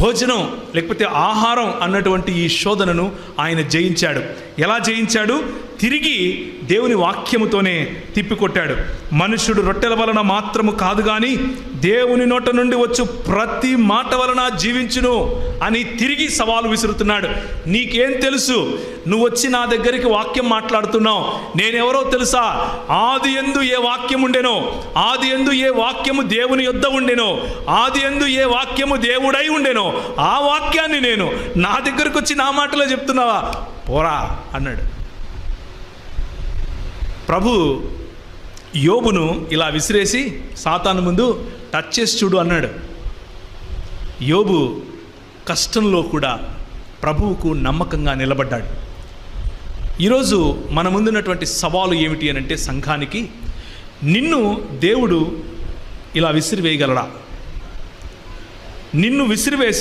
భోజనం లేకపోతే ఆహారం అన్నటువంటి ఈ శోధనను ఆయన జయించాడు. ఎలా జయించాడు? తిరిగి దేవుని వాక్యముతోనే తిప్పికొట్టాడు. మనుష్యుడు రొట్టెల వలన మాత్రము కాదు కానీ దేవుని నోట నుండి వచ్చు ప్రతి మాట వలన జీవించును అని తిరిగి సవాలు విసురుతున్నాడు. నీకేం తెలుసు? నువ్వు వచ్చి నా దగ్గరికి వాక్యం మాట్లాడుతున్నావు. నేనెవరో తెలుసా? ఆది యందు ఏ వాక్యం ఉండెనో, ఆది యందు ఏ వాక్యము దేవుని యొద్ద ఉండెనో, ఆది యందు ఏ వాక్యము దేవుడై ఉండెనో ఆ వాక్యాన్ని నేను నా దగ్గరకు వచ్చి నా మాటలో చెప్తున్నావా? పోరా అన్నాడు. ప్రభు యోబును ఇలా విసిరేసి సాతాను ముందు టచ్ చేసి చూడు అన్నాడు. యోబు కష్టంలో కూడా ప్రభువుకు నమ్మకంగా నిలబడ్డాడు. ఈరోజు మన ముందున్నటువంటి సవాలు ఏమిటి అని అంటే, సంఘానికి నిన్ను దేవుడు ఇలా విసిరివేయగలడా? నిన్ను విసిరివేసి